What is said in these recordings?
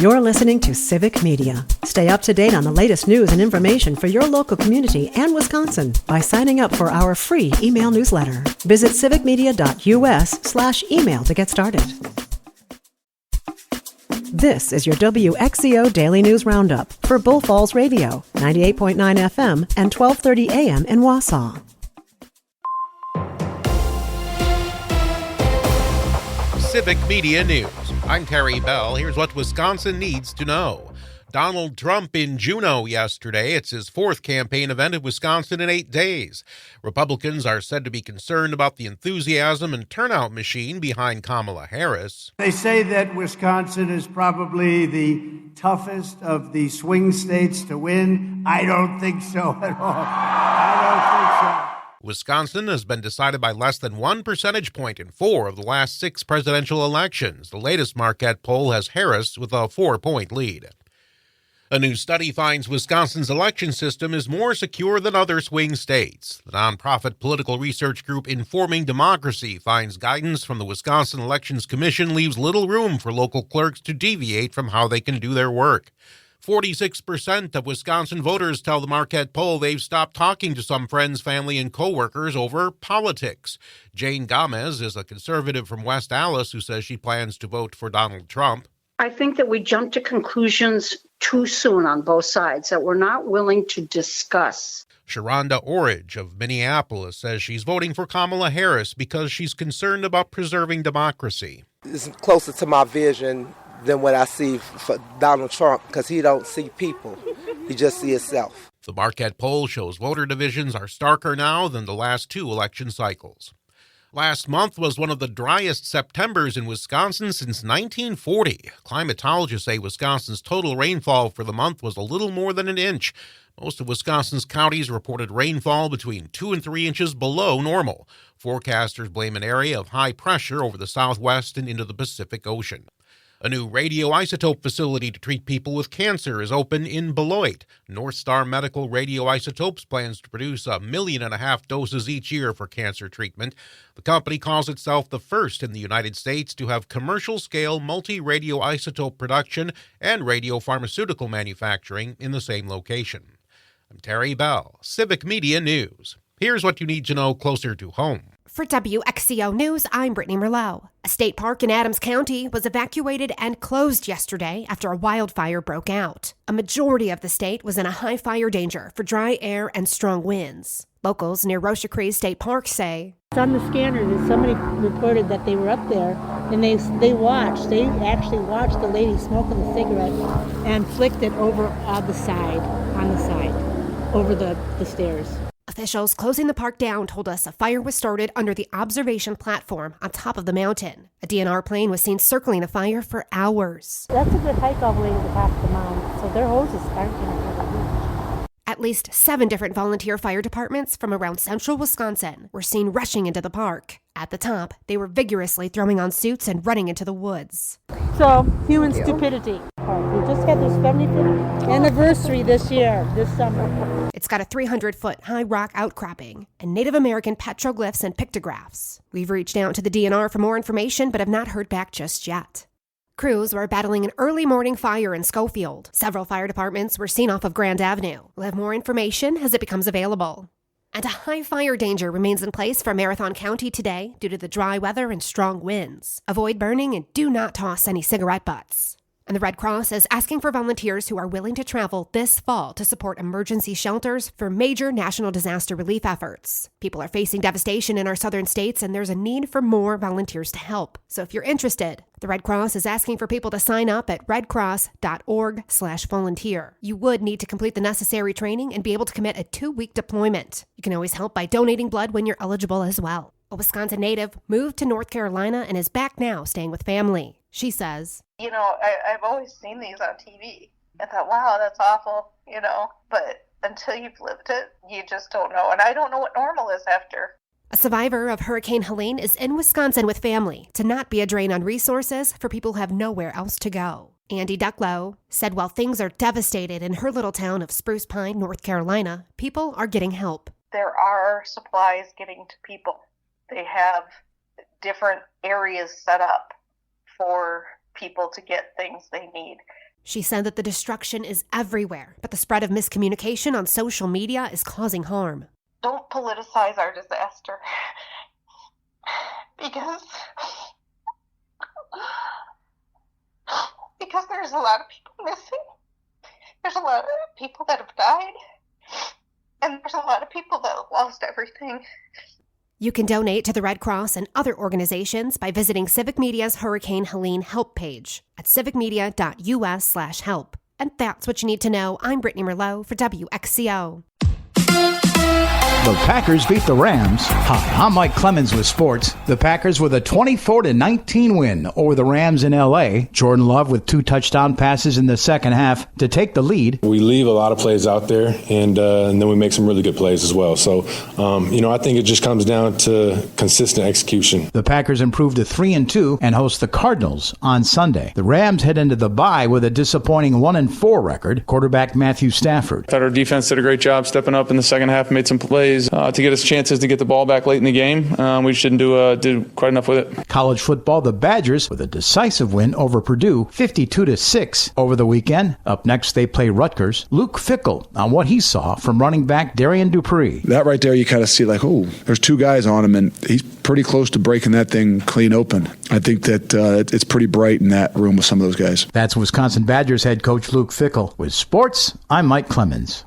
You're listening to Civic Media. Stay up to date on the latest news and information for your local community and Wisconsin by signing up for our free email newsletter. Visit civicmedia.us/email to get started. This is your WXCO Daily News Roundup for Bull Falls Radio, 98.9 FM and 1230 AM in Wausau. Civic Media News. I'm Terry Bell. Here's what Wisconsin needs to know. Donald Trump in Juneau yesterday. It's his fourth campaign event in Wisconsin in 8 days. Republicans are said to be concerned about the enthusiasm and turnout machine behind Kamala Harris. They say that Wisconsin is probably the toughest of the swing states to win. I don't think so at all. I don't think so. Wisconsin has been decided by less than 1 percentage point in 4 of the last 6 presidential elections. The latest Marquette poll has Harris with a 4-point lead. A new study finds Wisconsin's election system is more secure than other swing states. The nonprofit political research group Informing Democracy finds guidance from the Wisconsin Elections Commission leaves little room for local clerks to deviate from how they can do their work. 46% of Wisconsin voters tell the Marquette poll they've stopped talking to some friends, family, and coworkers over politics. Jane Gomez is a conservative from West Allis who says she plans to vote for Donald Trump. I think that we jump to conclusions too soon on both sides, that we're not willing to discuss. Sharonda Orridge of Minneapolis says she's voting for Kamala Harris because she's concerned about preserving democracy. It's closer to my vision than what I see for Donald Trump, because he don't see people. He just sees himself. The Marquette poll shows voter divisions are starker now than the last 2 election cycles. Last month was one of the driest Septembers in Wisconsin since 1940. Climatologists say Wisconsin's total rainfall for the month was a little more than an inch. Most of Wisconsin's counties reported rainfall between 2 and 3 inches below normal. Forecasters blame an area of high pressure over the southwest and into the Pacific Ocean. A new radioisotope facility to treat people with cancer is open in Beloit. North Star Medical Radioisotopes plans to produce 1.5 million doses each year for cancer treatment. The company calls itself the first in the United States to have commercial-scale multi-radioisotope production and radiopharmaceutical manufacturing in the same location. I'm Terry Bell, Civic Media News. Here's what you need to know closer to home. For WXCO News, I'm Brittany Merlot. A state park in Adams County was evacuated and closed yesterday after a wildfire broke out. A majority of the state was in a high fire danger for dry air and strong winds. Locals near Rochecree State Park say, "It's on the scanner that somebody reported that they were up there, and they actually watched the lady smoking the cigarette and flicked it over on the side, over the stairs." Officials closing the park down told us a fire was started under the observation platform on top of the mountain. A DNR plane was seen circling the fire for hours. That's a good hike all the way to the top of the mountain, so their hoses aren't going to reach. At least 7 different volunteer fire departments from around central Wisconsin were seen rushing into the park. At the top, they were vigorously throwing on suits and running into the woods. So, human stupidity. We just had their 75th anniversary this summer. It's got a 300-foot high rock outcropping and Native American petroglyphs and pictographs. We've reached out to the DNR for more information, but have not heard back just yet. Crews were battling an early morning fire in Schofield. Several fire departments were seen off of Grand Avenue. We'll have more information as it becomes available. And a high fire danger remains in place for Marathon County today due to the dry weather and strong winds. Avoid burning and do not toss any cigarette butts. And the Red Cross is asking for volunteers who are willing to travel this fall to support emergency shelters for major national disaster relief efforts. People are facing devastation in our southern states, and there's a need for more volunteers to help. So if you're interested, the Red Cross is asking for people to sign up at redcross.org/volunteer. You would need to complete the necessary training and be able to commit a 2-week deployment. You can always help by donating blood when you're eligible as well. A Wisconsin native moved to North Carolina and is back now staying with family. She says, I've always seen these on TV. I thought, wow, that's awful, but until you've lived it, you just don't know. And I don't know what normal is after. A survivor of Hurricane Helene is in Wisconsin with family to not be a drain on resources for people who have nowhere else to go. Andy Ducklow said while things are devastated in her little town of Spruce Pine, North Carolina, people are getting help. There are supplies getting to people. They have different areas set up for people to get things they need. She said that the destruction is everywhere, but the spread of miscommunication on social media is causing harm. Don't politicize our disaster, because there's a lot of people missing. There's a lot of people that have died, and there's a lot of people that have lost everything. You can donate to the Red Cross and other organizations by visiting Civic Media's Hurricane Helene help page at civicmedia.us/help. And that's what you need to know. I'm Brittany Merlot for WXCO. The Packers beat the Rams. Hi, I'm Mike Clemens with sports. The Packers with a 24-19 win over the Rams in L.A. Jordan Love with 2 touchdown passes in the second half to take the lead. We leave a lot of plays out there, and then we make some really good plays as well. So, I think it just comes down to consistent execution. The Packers improved to 3-2 and host the Cardinals on Sunday. The Rams head into the bye with a disappointing 1-4 record. Quarterback Matthew Stafford. I thought our defense did a great job stepping up in the second half, made some plays to get us chances to get the ball back late in the game. We just didn't do quite enough with it. College football, the Badgers with a decisive win over Purdue, 52-6 over the weekend. Up next, they play Rutgers. Luke Fickell on what he saw from running back Darian Dupree. That right there, you kind of see like, oh, there's 2 guys on him, and he's pretty close to breaking that thing clean open. I think that it's pretty bright in that room with some of those guys. That's Wisconsin Badgers head coach Luke Fickell. With sports, I'm Mike Clemens.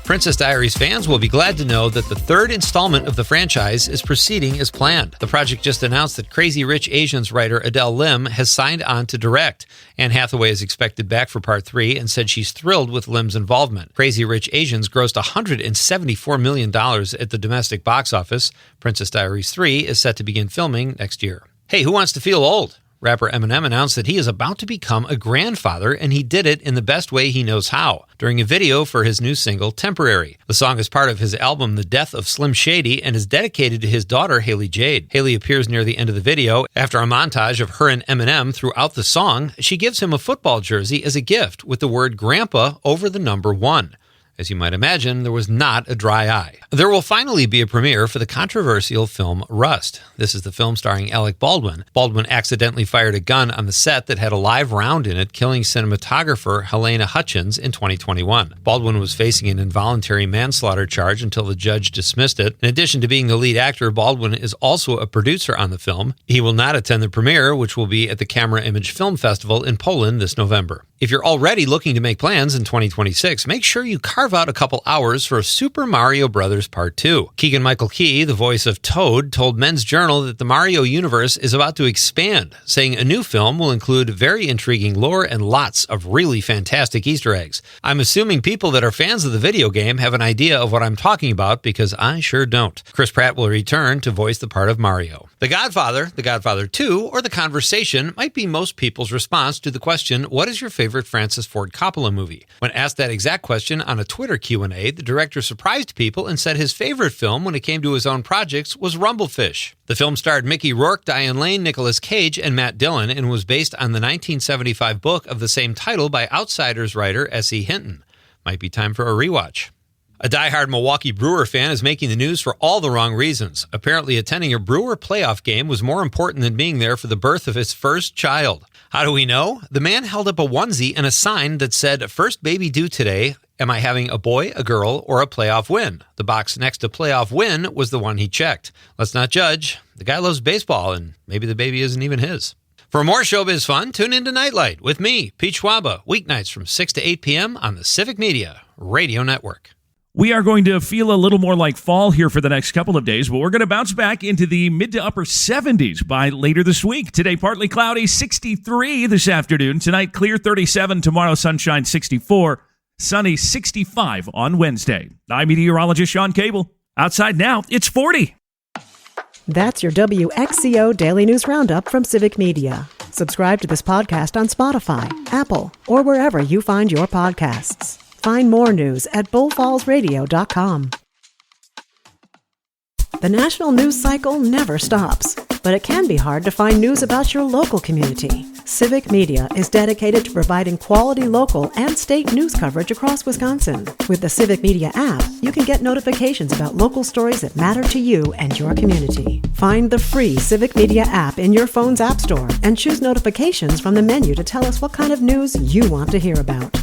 Princess Diaries fans will be glad to know that the 3rd installment of the franchise is proceeding as planned. The project just announced that Crazy Rich Asians writer Adele Lim has signed on to direct. Anne Hathaway is expected back for Part 3 and said she's thrilled with Lim's involvement. Crazy Rich Asians grossed $174 million at the domestic box office. Princess Diaries 3 is set to begin filming next year. Hey, who wants to feel old? Rapper Eminem announced that he is about to become a grandfather, and he did it in the best way he knows how, during a video for his new single, Temporary. The song is part of his album, The Death of Slim Shady, and is dedicated to his daughter, Haley Jade. Haley appears near the end of the video. After a montage of her and Eminem throughout the song, she gives him a football jersey as a gift with the word Grandpa over the number 1. As you might imagine, there was not a dry eye. There will finally be a premiere for the controversial film Rust. This is the film starring Alec Baldwin. Baldwin accidentally fired a gun on the set that had a live round in it, killing cinematographer Helena Hutchins in 2021. Baldwin was facing an involuntary manslaughter charge until the judge dismissed it. In addition to being the lead actor, Baldwin is also a producer on the film. He will not attend the premiere, which will be at the Camera Image Film Festival in Poland this November. If you're already looking to make plans in 2026, make sure you carve out a couple hours for Super Mario Bros. Part 2. Keegan-Michael Key, the voice of Toad, told Men's Journal that the Mario universe is about to expand, saying a new film will include very intriguing lore and lots of really fantastic Easter eggs. I'm assuming people that are fans of the video game have an idea of what I'm talking about, because I sure don't. Chris Pratt will return to voice the part of Mario. The Godfather, The Godfather 2, or The Conversation might be most people's response to the question, what is your favorite Francis Ford Coppola movie? When asked that exact question on a Twitter Q&A, the director surprised people and said his favorite film when it came to his own projects was Rumblefish. The film starred Mickey Rourke, Diane Lane, Nicolas Cage, and Matt Dillon, and was based on the 1975 book of the same title by Outsiders writer S.E. Hinton. Might be time for a rewatch. A diehard Milwaukee Brewer fan is making the news for all the wrong reasons. Apparently, attending a Brewer playoff game was more important than being there for the birth of his first child. How do we know? The man held up a onesie and a sign that said, "First baby due today. Am I having a boy, a girl, or a playoff win?" The box next to playoff win was the one he checked. Let's not judge. The guy loves baseball, and maybe the baby isn't even his. For more showbiz fun, tune into Nightlight with me, Pete Schwaba, weeknights from 6 to 8 p.m. on the Civic Media Radio Network. We are going to feel a little more like fall here for the next couple of days, but we're going to bounce back into the mid to upper 70s by later this week. Today, partly cloudy, 63 this afternoon. Tonight, clear, 37. Tomorrow, sunshine, 64. Sunny, 65 on Wednesday. I'm meteorologist Sean Cable. Outside now, it's 40. That's your WXCO Daily News Roundup from Civic Media. Subscribe to this podcast on Spotify, Apple, or wherever you find your podcasts. Find more news at bullfallsradio.com. The national news cycle never stops. but it can be hard to find news about your local community. Civic Media is dedicated to providing quality local and state news coverage across Wisconsin. With the Civic Media app, you can get notifications about local stories that matter to you and your community. Find the free Civic Media app in your phone's app store and choose notifications from the menu to tell us what kind of news you want to hear about.